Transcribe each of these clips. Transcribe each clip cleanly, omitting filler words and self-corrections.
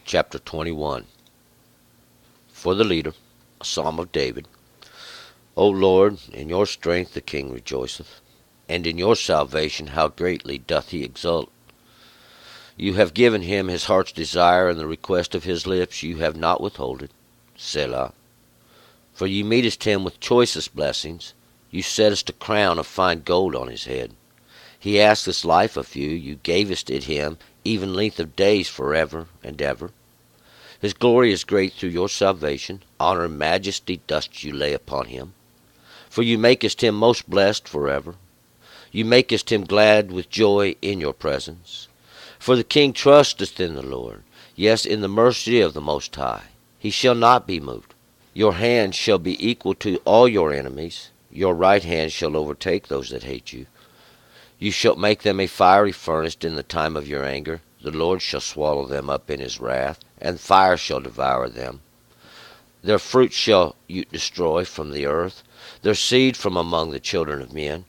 chapter 21. For the leader, a psalm of David. O Lord, in your strength the king rejoiceth, and in your salvation how greatly doth he exult. You have given him his heart's desire, and the request of his lips you have not withholden. Selah. For you meetest him with choicest blessings, you settest a crown of fine gold on his head. He asketh life of you, you gavest it him, even length of days forever and ever. His glory is great through your salvation, honor and majesty dost you lay upon him. For you makest him most blessed forever. You makest him glad with joy in your presence. For the king trusteth in the Lord, yes, in the mercy of the Most High. He shall not be moved. Your hand shall be equal to all your enemies. Your right hand shall overtake those that hate you. You shall make them a fiery furnace in the time of your anger. The Lord shall swallow them up in his wrath, and fire shall devour them. Their fruit shall you destroy from the earth, their seed from among the children of men.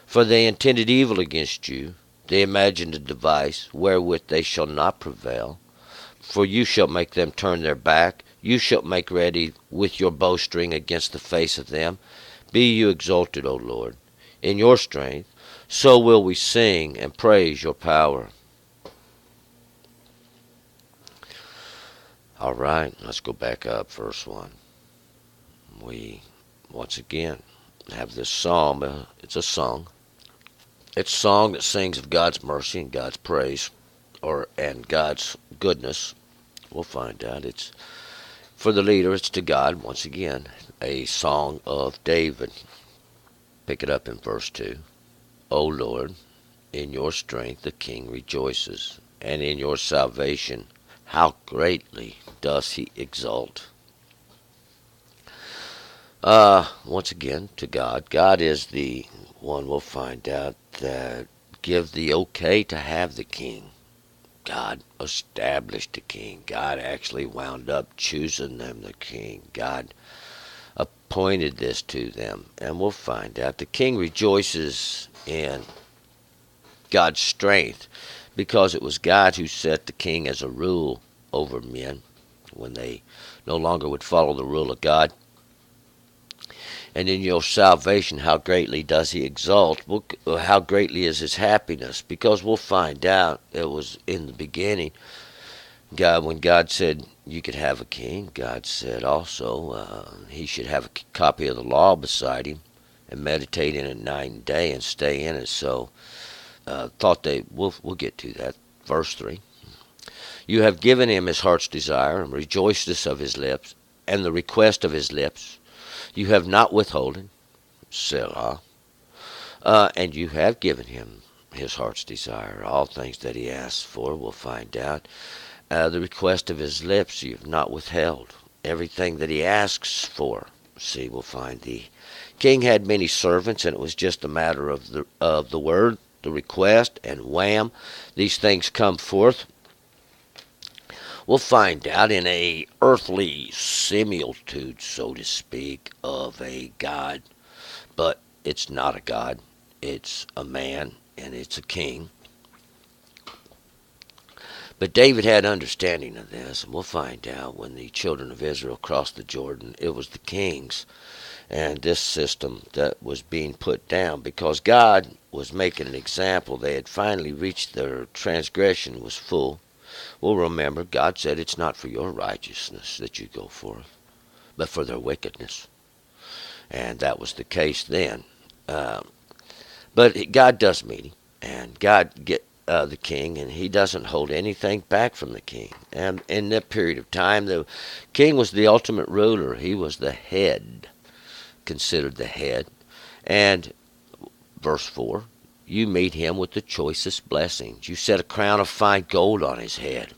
For they intended evil against you. They imagined a device wherewith they shall not prevail. For you shall make them turn their back. You shall make ready with your bowstring against the face of them. Be you exalted, O Lord, in your strength. So will we sing and praise your power. All right, let's go back up, verse 1. We, once again, have this psalm. It's a song. It's a song that sings of God's mercy and God's praise, and God's goodness. We'll find out. It's for the leader. It's to God, once again, a song of David. Pick it up in verse 2. O Lord, in your strength the king rejoices, and in your salvation how greatly does he exult. Once again, to God. God is the one, we'll find out, that give the okay to have the king. God established the king. God actually wound up choosing them the king. God appointed this to them. And we'll find out the king rejoices in God's strength, because it was God who set the king as a rule over men when they no longer would follow the rule of God. And in your salvation, how greatly does he exult? How greatly is his happiness? Because we'll find out it was in the beginning. When God said you could have a king, God said also he should have a copy of the law beside him and meditate in it night and day and stay in it. So we'll get to that. Verse 3. You have given him his heart's desire, and rejoicest of his lips, and the request of his lips. You have not withholden, Selah, and you have given him his heart's desire. All things that he asks for, we'll find out. The request of his lips you have not withheld. Everything that he asks for. See, we'll find the king had many servants, and it was just a matter of the word, the request, and wham, these things come forth. We'll find out in a earthly similitude, so to speak, of a God. But it's not a God. It's a man, and it's a king. But David had understanding of this, and we'll find out when the children of Israel crossed the Jordan, it was the kings and this system that was being put down, because God was making an example. They had finally reached their transgression was full. Well, remember, God said it's not for your righteousness that you go forth, but for their wickedness. And that was the case then. But God does meet him, and God get the king, and he doesn't hold anything back from the king. And in that period of time, the king was the ultimate ruler. He was the head, considered the head. And verse 4, you meet him with the choicest blessings. You set a crown of fine gold on his head.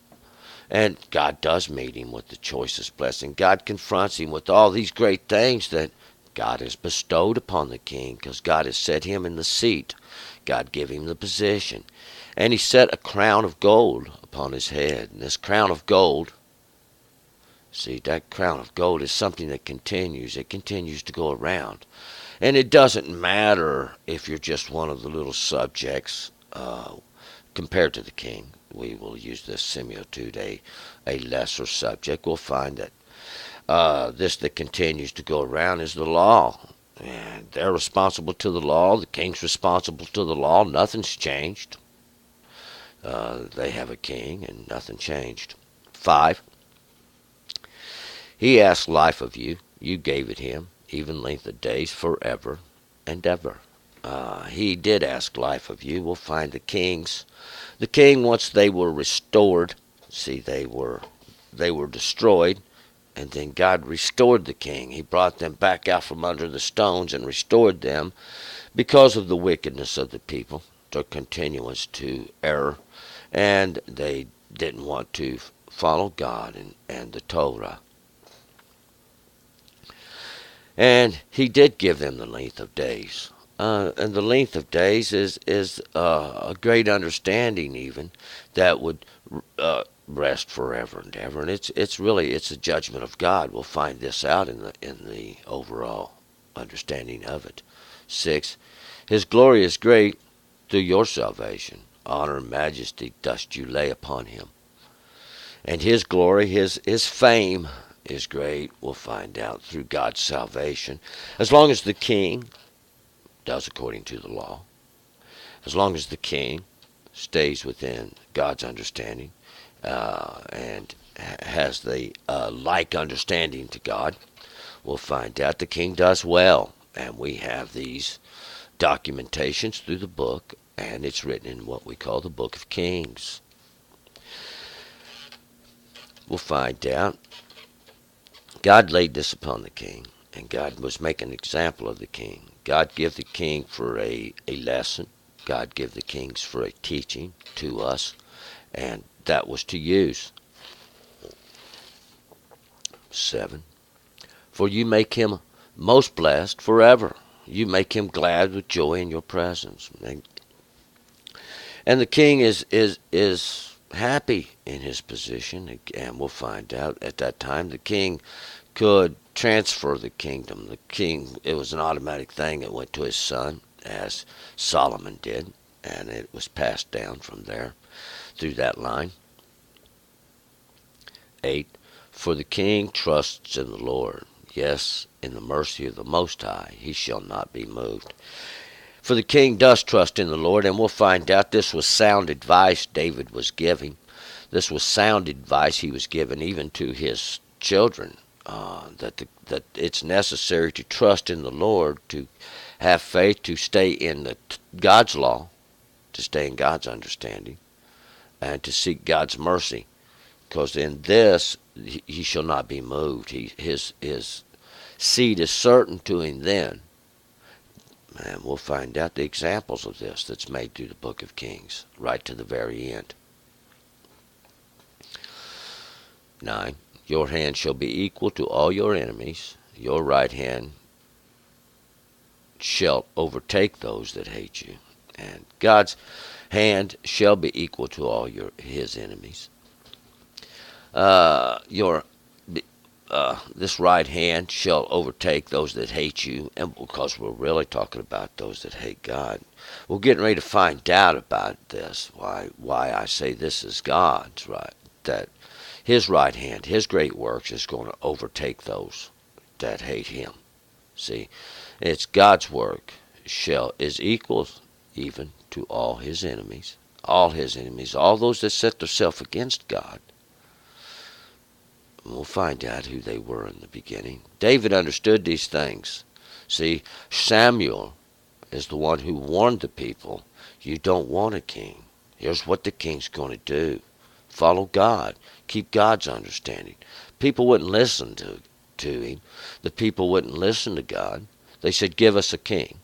And God does meet him with the choicest blessing. God confronts him with all these great things that God has bestowed upon the king, because God has set him in the seat. God gave him the position. And he set a crown of gold upon his head. And this crown of gold, see, that crown of gold is something that continues. It continues to go around. And it doesn't matter if you're just one of the little subjects compared to the king. we will use this similitude, a lesser subject, we'll find that this that continues to go around is the law. And they're responsible to the law. The king's responsible to the law. Nothing's changed. They have a king, and nothing changed. 5. He asked life of you. You gave it him, even length of days, forever and ever. He did ask life of you. We'll find the kings. The king, once they were restored, see, they were destroyed, and then God restored the king. He brought them back out from under the stones and restored them because of the wickedness of the people, their continuance to error, and they didn't want to follow God and the Torah. And he did give them the length of days. And the length of days is a great understanding, even, that would rest forever and ever. And it's a judgment of God. We'll find this out in the overall understanding of it. 6. His glory is great through your salvation. Honor and majesty dost you lay upon him. And his glory, his fame is great, we'll find out, through God's salvation. As long as the king does according to the law, as long as the king stays within God's understanding and has the like understanding to God, we'll find out the king does well. And we have these documentations through the book, and it's written in what we call the Book of Kings. We'll find out God laid this upon the king, and God was making an example of the king. God gave the king for a lesson. God gave the kings for a teaching to us, and that was to use. 7. For you make him most blessed forever. You make him glad with joy in your presence. And the king is happy in his position, and we'll find out at that time the king could transfer the kingdom. The king, it was an automatic thing. It went to his son, as Solomon did, and it was passed down from there through that line. 8. For the king trusts in the Lord. Yes, in the mercy of the Most High, he shall not be moved. For the king does trust in the Lord, and we'll find out this was sound advice David was giving. This was sound advice he was giving even to his children, that it's necessary to trust in the Lord, to have faith, to stay in God's law, to stay in God's understanding, and to seek God's mercy. Because in this, he shall not be moved. His seed is certain to him then. And we'll find out the examples of this that's made through the Book of Kings, right to the very end. 9. Your hand shall be equal to all your enemies. Your right hand shall overtake those that hate you. And God's hand shall be equal to all his enemies. This right hand shall overtake those that hate you, and because we're really talking about those that hate God, we're getting ready to find out about this. Why I say this is God's right, that his right hand, his great works, is going to overtake those that hate him. See, it's God's work is equal even to all his enemies, all those that set themselves against God. We'll find out who they were in the beginning. David understood these things. See, Samuel is the one who warned the people, you don't want a king. Here's what the king's going to do. Follow God. Keep God's understanding. People wouldn't listen to him. The people wouldn't listen to God. They said, give us a king.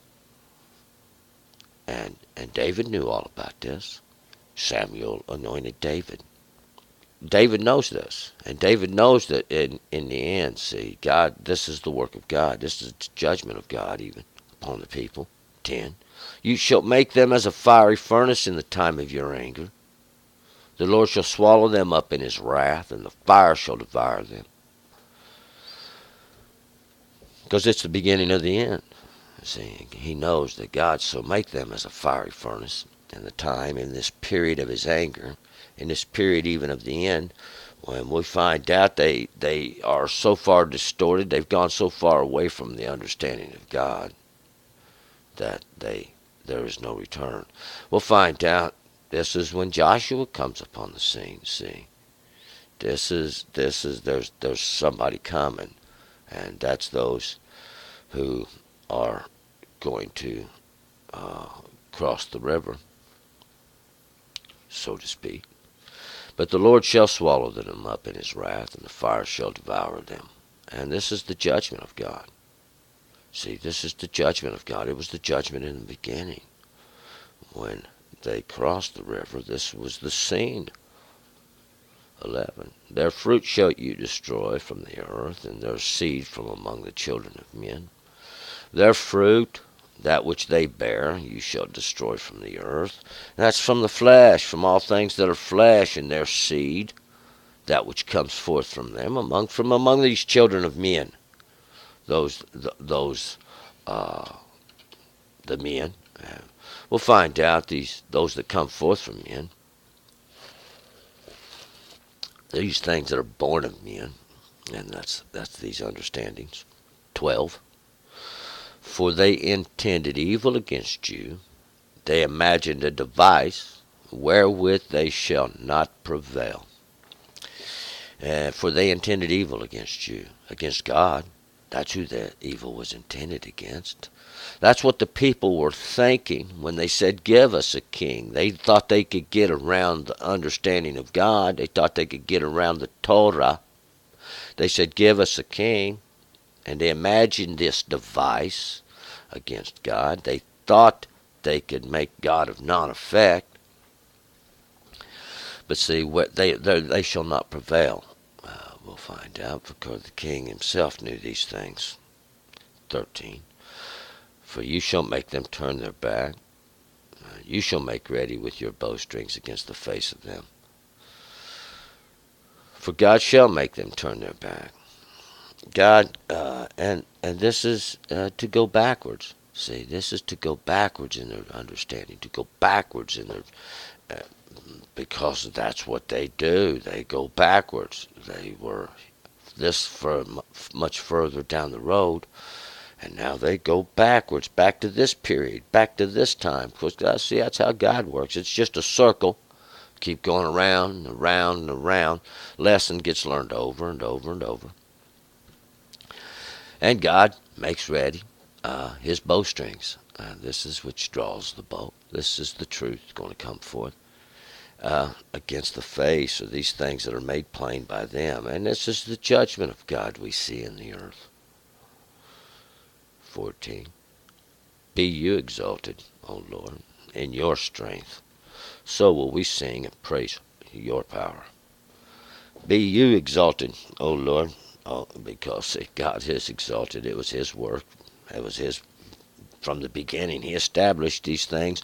And David knew all about this. Samuel anointed David. David knows this, and David knows that in the end, see, God, this is the work of God. This is the judgment of God even upon the people. 10. You shall make them as a fiery furnace in the time of your anger. The Lord shall swallow them up in his wrath, and the fire shall devour them. Because it's the beginning of the end. See, he knows that God shall make them as a fiery furnace in the time, in this period of his anger, in this period even of the end, when we find out they are so far distorted, they've gone so far away from the understanding of God that there is no return. We'll find out this is when Joshua comes upon the scene. See, there's somebody coming, and that's those who are going to cross the river, so to speak. But the Lord shall swallow them up in his wrath, and the fire shall devour them. And this is the judgment of God. See, this is the judgment of God. It was the judgment in the beginning. When they crossed the river, this was the scene. 11. Their fruit shall you destroy from the earth, and their seed from among the children of men. Their fruit, that which they bear, you shall destroy from the earth. And that's from the flesh, from all things that are flesh, and their seed, that which comes forth from them, from among these children of men. The men. We'll find out those that come forth from men, these things that are born of men, and that's these understandings. 12. For they intended evil against you, they imagined a device wherewith they shall not prevail. For they intended evil against you, against God. That's who the evil was intended against. That's what the people were thinking when they said, give us a king. They thought they could get around the understanding of God. They thought they could get around the Torah. They said, give us a king. And they imagined this device against God. They thought they could make God of non-effect. But see, they shall not prevail. We'll find out, because the king himself knew these things. 13. For you shall make them turn their back. You shall make ready with your bowstrings against the face of them. For God shall make them turn their back. God, and this is to go backwards. See, this is to go backwards in their understanding, to go backwards in their, because that's what they do. They go backwards. They were this for much further down the road, and now they go backwards, back to this period, back to this time. Because see, that's how God works. It's just a circle. Keep going around and around and around. Lesson gets learned over and over and over. And God makes ready his bowstrings. This is which draws the bow. This is the truth going to come forth against the face of these things that are made plain by them. And this is the judgment of God we see in the earth. 14. Be you exalted, O Lord, in your strength. So will we sing and praise your power. Be you exalted, O Lord. Oh, because God is exalted. It was his work. It was his, from the beginning. He established these things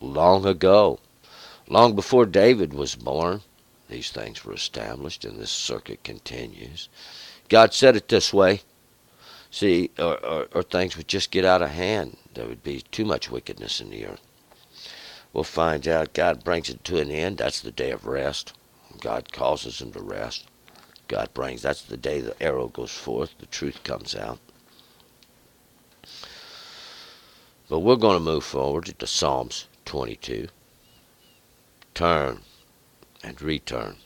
long ago. Long before David was born, these things were established, and this circuit continues. God said it this way. See, or things would just get out of hand. There would be too much wickedness in the earth. We'll find out God brings it to an end. That's the day of rest. God causes them to rest. God brings, that's the day the arrow goes forth, the truth comes out. But we're going to move forward to Psalms 22. Turn and return